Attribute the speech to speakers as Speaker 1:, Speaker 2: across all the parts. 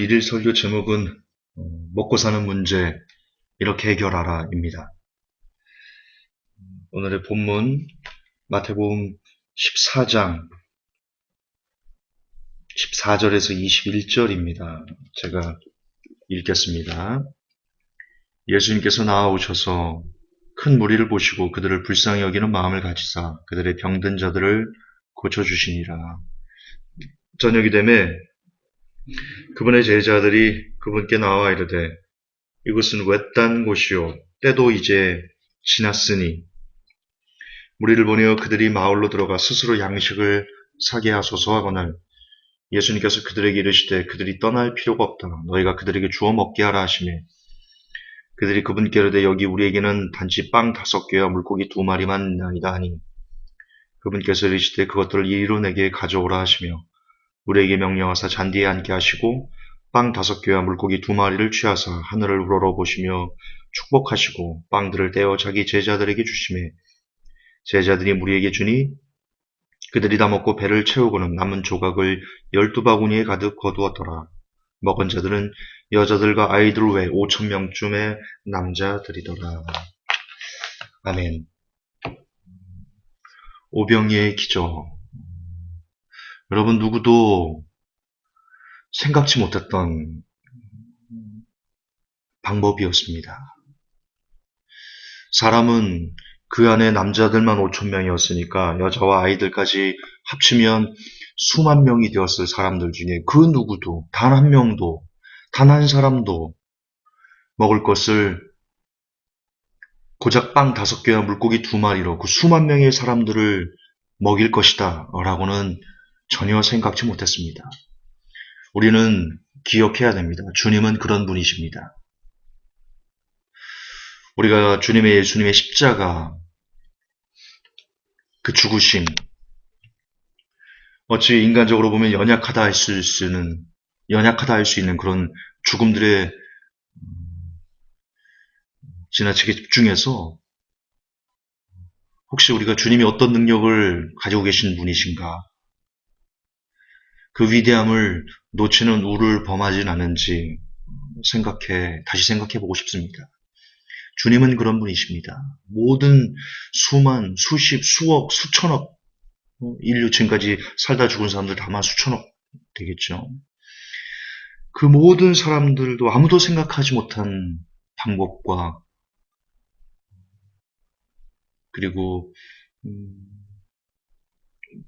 Speaker 1: 일일 설교 제목은 먹고 사는 문제 이렇게 해결하라입니다. 오늘의 본문 마태복음 14장 14절에서 21절입니다. 제가 읽겠습니다. 예수님께서 나아오셔서 큰 무리를 보시고 그들을 불쌍히 여기는 마음을 가지사 그들의 병든 자들을 고쳐주시니라. 저녁이 되매 그분의 제자들이 그분께 나와 이르되 이곳은 외딴 곳이요 때도 이제 지났으니 무리를 보내어 그들이 마을로 들어가 스스로 양식을 사게 하소서 하거늘 예수님께서 그들에게 이르시되 그들이 떠날 필요가 없다. 너희가 그들에게 주어 먹게 하라 하시매 그들이 그분께 이르되 여기 우리에게는 단지 빵 5개와 물고기 2마리만 있나이다 하니 그분께서 이르시되 그것들을 이리로 내게 가져오라 하시며 우리에게 명령하사 잔디에 앉게 하시고 빵 5개와 물고기 2마리를 취하사 하늘을 우러러 보시며 축복하시고 빵들을 떼어 자기 제자들에게 주시매 제자들이 무리에게 주니 그들이 다 먹고 배를 채우고는 남은 조각을 12바구니에 가득 거두었더라. 먹은 자들은 여자들과 아이들 외 5,000명쯤의 남자들이더라. 아멘. 오병이의 기적. 여러분 누구도 생각지 못했던 방법이었습니다. 사람은 그 안에 남자들만 5,000명이었으니까 여자와 아이들까지 합치면 수만 명이 되었을 사람들 중에 그 누구도 단 한 명도 단 한 사람도 먹을 것을 고작 빵 5개와 물고기 2마리로 그 수만 명의 사람들을 먹일 것이다 라고는 전혀 생각지 못했습니다. 우리는 기억해야 됩니다. 주님은 그런 분이십니다. 우리가 예수님의 십자가 그 죽으심 어찌 인간적으로 보면 연약하다 할 수 있는 그런 죽음들의 지나치게 집중해서 혹시 우리가 주님이 어떤 능력을 가지고 계신 분이신가 그 위대함을 놓치는 우를 범하진 않은지 다시 생각해 보고 싶습니다. 주님은 그런 분이십니다. 모든 수만, 수십, 수억, 수천억 인류 지금까지 살다 죽은 사람들 다만 수천억 되겠죠. 그 모든 사람들도 아무도 생각하지 못한 방법과 그리고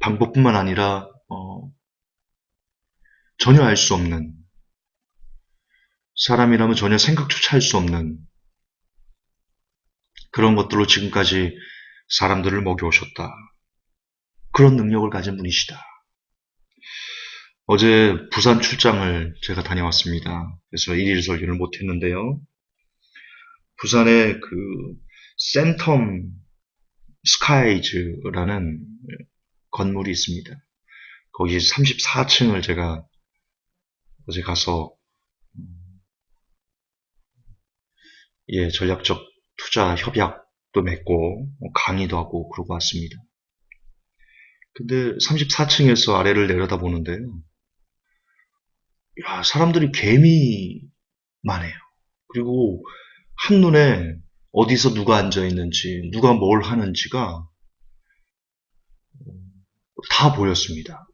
Speaker 1: 방법뿐만 아니라 전혀 알 수 없는 사람이라면 전혀 생각조차 할 수 없는 그런 것들로 지금까지 사람들을 먹여오셨다. 그런 능력을 가진 분이시다. 어제 부산 출장을 제가 다녀왔습니다. 그래서 일일 설교를 못했는데요. 부산에 그 센텀 스카이즈라는 건물이 있습니다. 거기 34층을 제가 어제 가서 전략적 투자 협약도 맺고 강의도 하고 그러고 왔습니다. 근데 34층에서 아래를 내려다보는데요. 사람들이 개미만 해요. 그리고 한눈에 어디서 누가 앉아있는지, 누가 뭘 하는지가 다 보였습니다.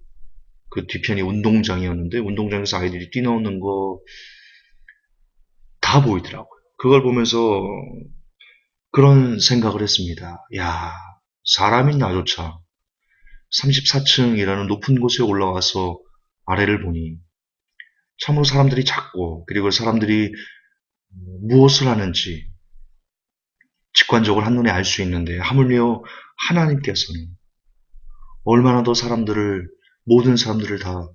Speaker 1: 그 뒤편이 운동장이었는데, 운동장에서 아이들이 뛰노는 거 다 보이더라고요. 그걸 보면서 그런 생각을 했습니다. 사람인 나조차 34층이라는 높은 곳에 올라와서 아래를 보니 참으로 사람들이 작고 그리고 사람들이 무엇을 하는지 직관적으로 한눈에 알 수 있는데 하물며 하나님께서는 얼마나 더 모든 사람들을 다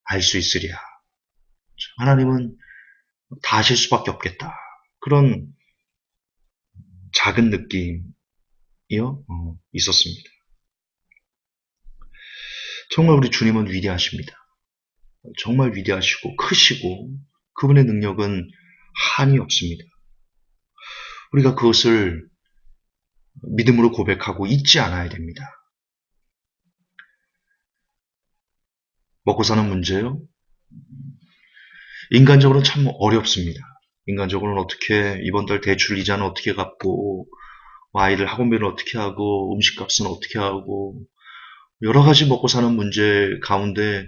Speaker 1: 알 수 있으랴. 하나님은 다 아실 수밖에 없겠다. 그런 작은 느낌이요 있었습니다. 정말 우리 주님은 위대하십니다. 정말 위대하시고 크시고 그분의 능력은 한이 없습니다. 우리가 그것을 믿음으로 고백하고 잊지 않아야 됩니다. 먹고 사는 문제요? 인간적으로는 참 어렵습니다. 인간적으로는 어떻게 이번 달 대출 이자는 어떻게 갚고 아이들 학원비는 어떻게 하고 음식값은 어떻게 하고 여러 가지 먹고 사는 문제 가운데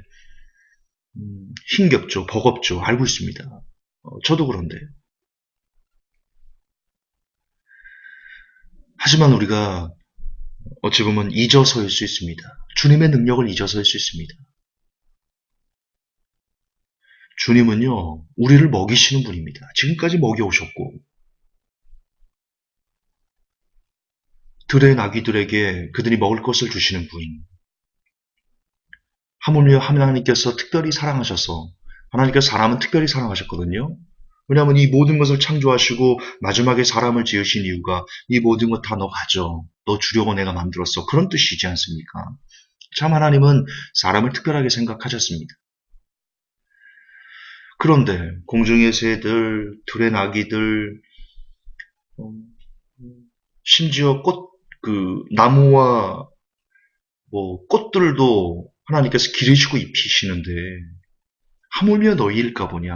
Speaker 1: 힘겹죠. 버겁죠. 알고 있습니다. 저도 그런데. 하지만 우리가 어찌 보면 잊어서일 수 있습니다. 주님의 능력을 잊어서일 수 있습니다. 주님은요, 우리를 먹이시는 분입니다. 지금까지 먹여오셨고, 들의 나귀들에게 그들이 먹을 것을 주시는 분. 하물며 하나님께서 특별히 사랑하셔서, 하나님께서 사람은 특별히 사랑하셨거든요. 왜냐하면 이 모든 것을 창조하시고 마지막에 사람을 지으신 이유가 이 모든 것 다 너 가져. 너 주려고 내가 만들었어. 그런 뜻이지 않습니까? 참 하나님은 사람을 특별하게 생각하셨습니다. 그런데 공중의 새들, 들의 나귀들, 어, 심지어 나무와 꽃들도 하나님께서 기르시고 입히시는데 하물며 너희일까 보냐.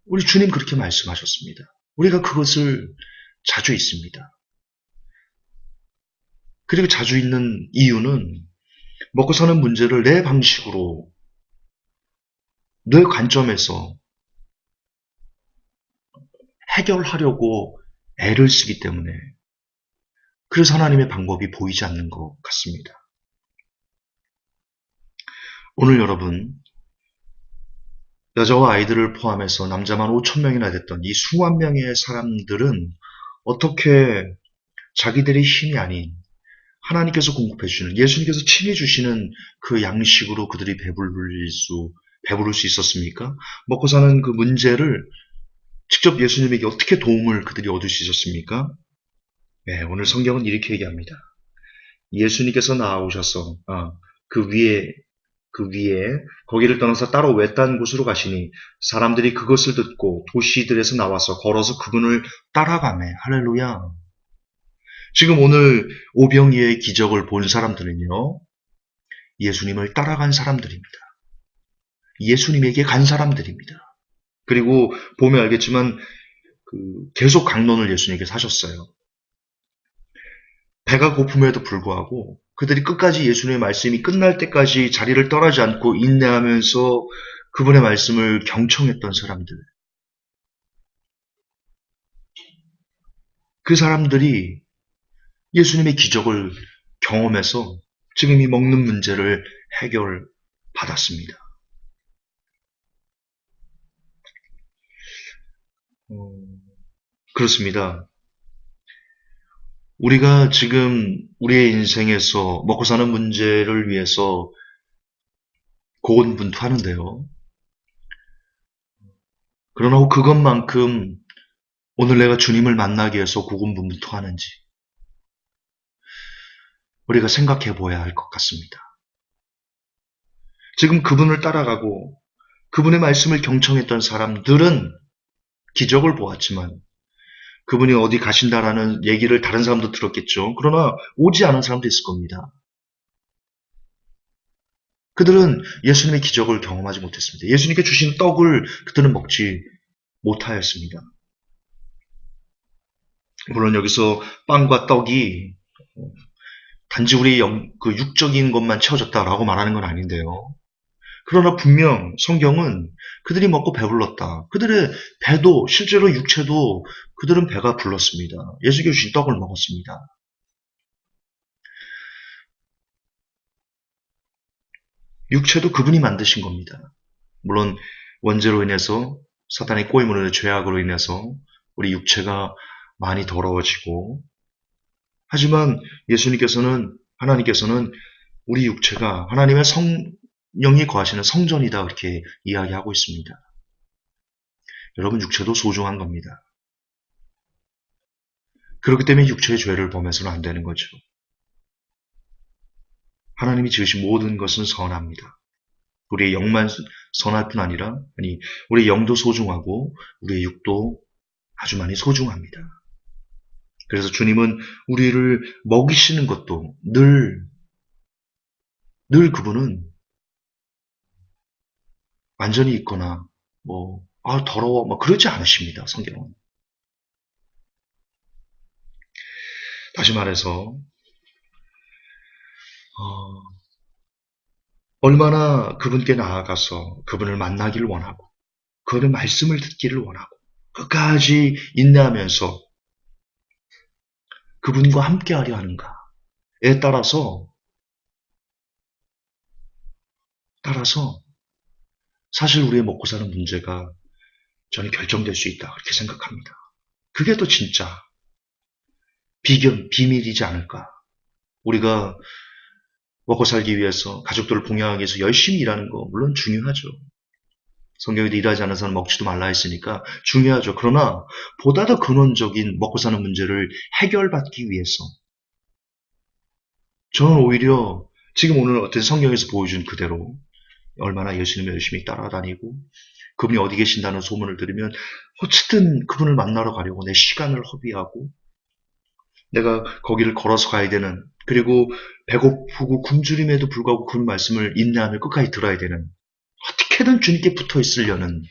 Speaker 1: 우리 주님 그렇게 말씀하셨습니다. 우리가 그것을 자주 있습니다. 그리고 자주 있는 이유는 먹고 사는 문제를 내 방식으로, 내 관점에서 해결하려고 애를 쓰기 때문에 그래서 하나님의 방법이 보이지 않는 것 같습니다. 오늘 여러분, 여자와 아이들을 포함해서 남자만 5천 명이나 됐던 이 수만 명의 사람들은 어떻게 자기들의 힘이 아닌 하나님께서 공급해 주시는, 예수님께서 친히 주시는 그 양식으로 그들이 배부를 수 있었습니까? 먹고 사는 그 문제를 직접 예수님에게 어떻게 도움을 그들이 얻을 수 있었습니까? 네, 오늘 성경은 이렇게 얘기합니다. 예수님께서 나아오셔서 그 위에 거기를 떠나서 따로 외딴 곳으로 가시니 사람들이 그것을 듣고 도시들에서 나와서 걸어서 그분을 따라가매. 할렐루야. 지금 오늘 오병이의 기적을 본 사람들은요, 예수님을 따라간 사람들입니다. 예수님에게 간 사람들입니다. 그리고 보면 알겠지만 계속 강론을 예수님께서 하셨어요. 배가 고픔에도 불구하고 그들이 끝까지 예수님의 말씀이 끝날 때까지 자리를 떠나지 않고 인내하면서 그분의 말씀을 경청했던 사람들. 그 사람들이 예수님의 기적을 경험해서 지금 이 먹는 문제를 해결받았습니다. 그렇습니다. 우리가 지금 우리의 인생에서 먹고 사는 문제를 위해서 고군분투하는데요. 그러나 그것만큼 오늘 내가 주님을 만나기 위해서 고군분투하는지 우리가 생각해 보아야 할 것 같습니다. 지금 그분을 따라가고 그분의 말씀을 경청했던 사람들은 기적을 보았지만 그분이 어디 가신다라는 얘기를 다른 사람도 들었겠죠. 그러나 오지 않은 사람도 있을 겁니다. 그들은 예수님의 기적을 경험하지 못했습니다. 예수님께 주신 떡을 그들은 먹지 못하였습니다. 물론 여기서 빵과 떡이 단지 우리 그 육적인 것만 채워졌다라고 말하는 건 아닌데요. 그러나 분명 성경은 그들이 먹고 배불렀다. 그들의 배도 실제로 육체도 그들은 배가 불렀습니다. 예수께서 주신 떡을 먹었습니다. 육체도 그분이 만드신 겁니다. 물론 원죄로 인해서 사탄의 꼬임으로 인해 죄악으로 인해서 우리 육체가 많이 더러워지고 하지만 하나님께서는 우리 육체가 하나님의 성령이 거하시는 성전이다 이렇게 이야기하고 있습니다. 여러분 육체도 소중한 겁니다. 그렇기 때문에 육체의 죄를 범해서는 안 되는 거죠. 하나님이 지으신 모든 것은 선합니다. 우리의 영만 선할 뿐 아니라 우리의 영도 소중하고 우리의 육도 아주 많이 소중합니다. 그래서 주님은 우리를 먹이시는 것도 늘 그분은 완전히 있거나 더러워 그러지 않으십니다. 성경은. 다시 말해서 얼마나 그분께 나아가서 그분을 만나기를 원하고 그분의 말씀을 듣기를 원하고 끝까지 인내하면서 그분과 함께하려 하는가에 따라서 사실 우리의 먹고 사는 문제가 저는 결정될 수 있다 그렇게 생각합니다. 그게 또 진짜 비밀이지 않을까. 우리가 먹고 살기 위해서 가족들을 봉양하기 위해서 열심히 일하는 거 물론 중요하죠. 성경에도 일하지 않은 사람 먹지도 말라 했으니까 중요하죠. 그러나 보다 더 근원적인 먹고 사는 문제를 해결받기 위해서 저는 오히려 지금 오늘 어떤 성경에서 보여준 그대로 얼마나 예수님을 열심히 따라다니고 그분이 어디 계신다는 소문을 들으면 어쨌든 그분을 만나러 가려고 내 시간을 허비하고 내가 거기를 걸어서 가야 되는 그리고 배고프고 굶주림에도 불구하고 그분 말씀을 인내하며 끝까지 들어야 되는 어떻게든 주님께 붙어 있으려는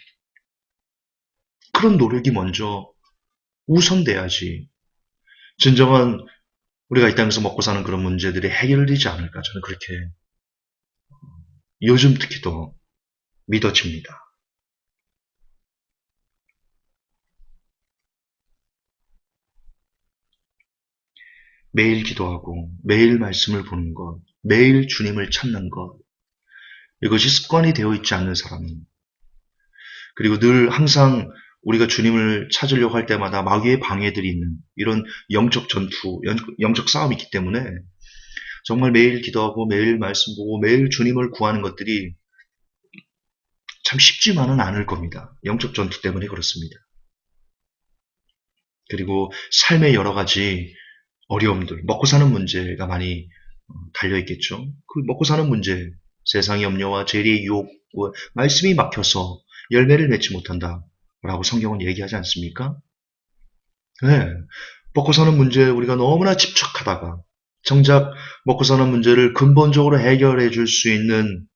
Speaker 1: 그런 노력이 먼저 우선돼야지 진정한 우리가 이 땅에서 먹고 사는 그런 문제들이 해결되지 않을까 저는 그렇게 요즘 특히 더 믿어집니다. 매일 기도하고 매일 말씀을 보는 것, 매일 주님을 찾는 것 이것이 습관이 되어 있지 않는 사람은 그리고 늘 항상 우리가 주님을 찾으려고 할 때마다 마귀의 방해들이 있는 이런 영적 전투, 영적 싸움이 있기 때문에 정말 매일 기도하고 매일 말씀 보고 매일 주님을 구하는 것들이 참 쉽지만은 않을 겁니다. 영적 전투 때문에 그렇습니다. 그리고 삶의 여러 가지 어려움들, 먹고 사는 문제가 많이 달려있겠죠. 그 먹고 사는 문제, 세상의 염려와 재리의 유혹, 말씀이 막혀서 열매를 맺지 못한다. 라고 성경은 얘기하지 않습니까? 네. 먹고 사는 문제에 우리가 너무나 집착하다가 정작 먹고 사는 문제를 근본적으로 해결해 줄 수 있는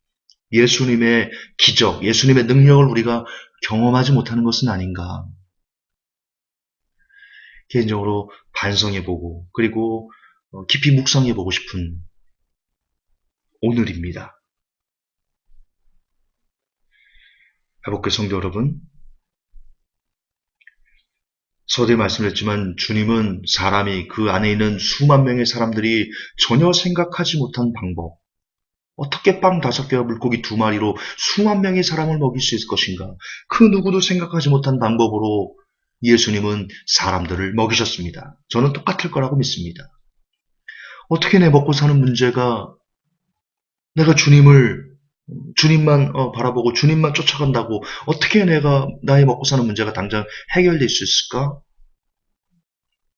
Speaker 1: 예수님의 기적, 예수님의 능력을 우리가 경험하지 못하는 것은 아닌가. 개인적으로 반성해보고 그리고 깊이 묵상해보고 싶은 오늘입니다. 회복교 성도 여러분, 서두에 말씀드렸지만 주님은 사람이 그 안에 있는 수만 명의 사람들이 전혀 생각하지 못한 방법, 어떻게 빵 5개와 물고기 2마리로 수만 명의 사람을 먹일 수 있을 것인가? 그 누구도 생각하지 못한 방법으로 예수님은 사람들을 먹이셨습니다. 저는 똑같을 거라고 믿습니다. 어떻게 내 먹고 사는 문제가 내가 주님만 바라보고 주님만 쫓아간다고 어떻게 내가 나의 먹고 사는 문제가 당장 해결될 수 있을까?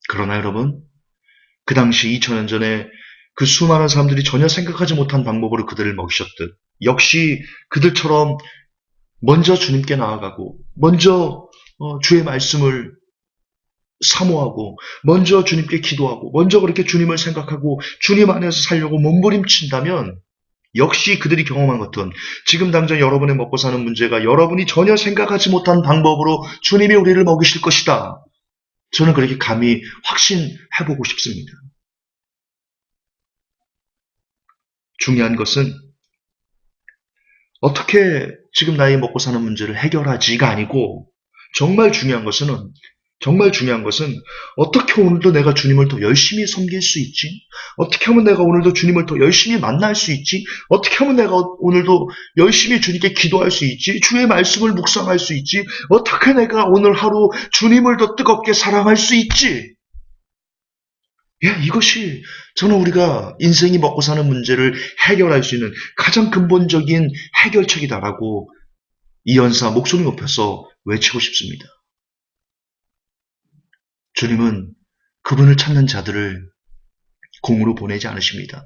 Speaker 1: 그러나 여러분, 그 당시 2000년 전에 그 수많은 사람들이 전혀 생각하지 못한 방법으로 그들을 먹이셨듯 역시 그들처럼 먼저 주님께 나아가고 먼저 주의 말씀을 사모하고 먼저 주님께 기도하고 먼저 그렇게 주님을 생각하고 주님 안에서 살려고 몸부림친다면 역시 그들이 경험한 것은 지금 당장 여러분의 먹고 사는 문제가 여러분이 전혀 생각하지 못한 방법으로 주님이 우리를 먹이실 것이다. 저는 그렇게 감히 확신해보고 싶습니다. 중요한 것은 어떻게 지금 나의 먹고 사는 문제를 해결하지가 아니고 정말 중요한 것은 어떻게 오늘도 내가 주님을 더 열심히 섬길 수 있지? 어떻게 하면 내가 오늘도 주님을 더 열심히 만날 수 있지? 어떻게 하면 내가 오늘도 열심히 주님께 기도할 수 있지? 주의 말씀을 묵상할 수 있지? 어떻게 내가 오늘 하루 주님을 더 뜨겁게 사랑할 수 있지? 예, 이것이 저는 우리가 인생이 먹고 사는 문제를 해결할 수 있는 가장 근본적인 해결책이다라고 이연사 목소리 높여서 외치고 싶습니다. 주님은 그분을 찾는 자들을 공으로 보내지 않으십니다.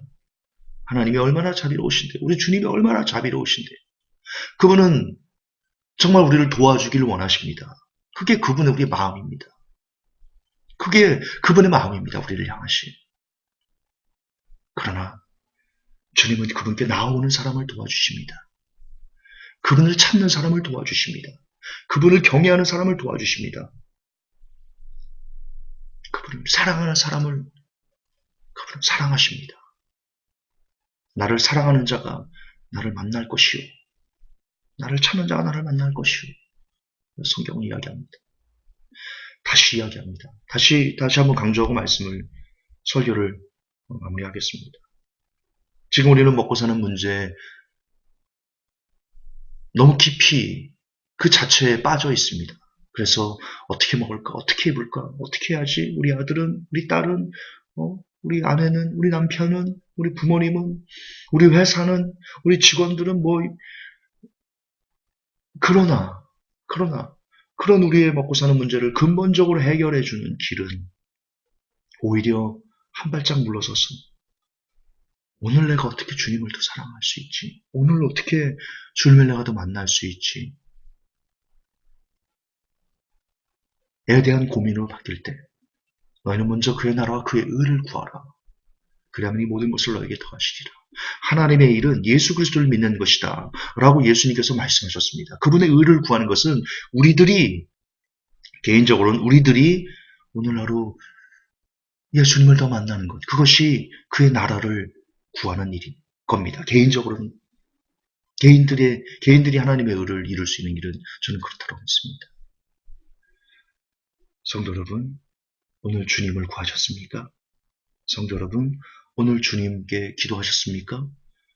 Speaker 1: 하나님이 얼마나 자비로우신데, 우리 주님이 얼마나 자비로우신데, 그분은 정말 우리를 도와주기를 원하십니다. 그게 그분의 우리의 마음입니다. 그게 그분의 마음입니다. 우리를 향하신. 그러나 주님은 그분께 나오는 사람을 도와주십니다. 그분을 찾는 사람을 도와주십니다. 그분을 경외하는 사람을 도와주십니다. 그분을 사랑하는 사람을 그분을 사랑하십니다. 나를 사랑하는 자가 나를 만날 것이요. 나를 찾는 자가 나를 만날 것이요. 성경은 이야기합니다. 다시 이야기합니다. 다시 한번 강조하고 설교를 마무리하겠습니다. 지금 우리는 먹고 사는 문제에 너무 깊이 그 자체에 빠져 있습니다. 그래서 어떻게 먹을까? 어떻게 입을까? 어떻게 해야지? 우리 아들은, 우리 딸은, 우리 아내는, 우리 남편은, 우리 부모님은, 우리 회사는, 우리 직원들은 그러나 그런 우리의 먹고 사는 문제를 근본적으로 해결해 주는 길은 오히려 한 발짝 물러서서 오늘 내가 어떻게 주님을 더 사랑할 수 있지? 오늘 어떻게 주님을 내가 더 만날 수 있지? 에 대한 고민으로 바뀔 때 너희는 먼저 그의 나라와 그의 의를 구하라. 그리하면 이 모든 것을 너에게 더하시리라. 하나님의 일은 예수 그리스도를 믿는 것이다. 라고 예수님께서 말씀하셨습니다. 그분의 의를 구하는 것은 개인적으로는 우리들이 오늘 하루 예수님을 더 만나는 것. 그것이 그의 나라를 구하는 일인 겁니다. 개인적으로는 개인들이 하나님의 의를 이룰 수 있는 일은 저는 그렇다고 믿습니다. 성도 여러분, 오늘 주님을 구하셨습니까? 성도 여러분, 오늘 주님께 기도하셨습니까?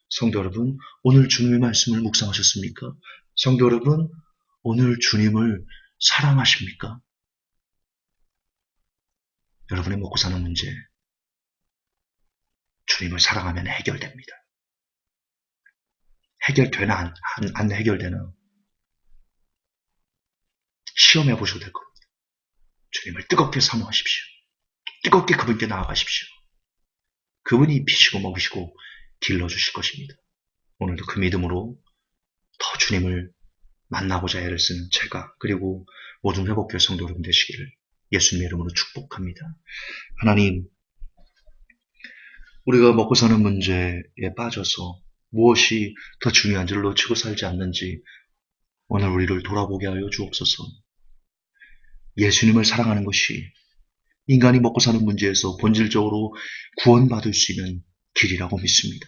Speaker 1: 성도 여러분, 오늘 주님의 말씀을 묵상하셨습니까? 성도 여러분, 오늘 주님을 사랑하십니까? 여러분의 먹고 사는 문제, 주님을 사랑하면 해결됩니다. 해결되나 안 해결되나 시험해 보셔도 될 겁니다. 주님을 뜨겁게 사모하십시오. 뜨겁게 그분께 나아가십시오. 그분이 피시고 먹이시고 길러주실 것입니다. 오늘도 그 믿음으로 더 주님을 만나고자 애를 쓰는 제가 그리고 모든 회복교회 성도 여러분 되시기를 예수님의 이름으로 축복합니다. 하나님, 우리가 먹고 사는 문제에 빠져서 무엇이 더 중요한지를 놓치고 살지 않는지 오늘 우리를 돌아보게 하여 주옵소서. 예수님을 사랑하는 것이 인간이 먹고 사는 문제에서 본질적으로 구원받을 수 있는 길이라고 믿습니다.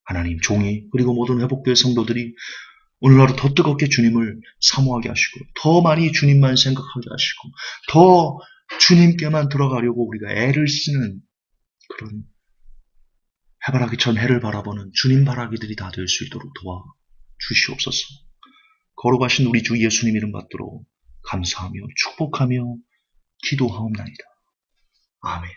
Speaker 1: 하나님, 종이 그리고 모든 회복교회 성도들이 오늘 하루 더 뜨겁게 주님을 사모하게 하시고 더 많이 주님만 생각하게 하시고 더 주님께만 들어가려고 우리가 애를 쓰는 그런 해바라기 전 해를 바라보는 주님 바라기들이 다 될 수 있도록 도와 주시옵소서. 거룩하신 우리 주 예수님 이름 받들어 감사하며 축복하며 기도하옵나이다. 아멘.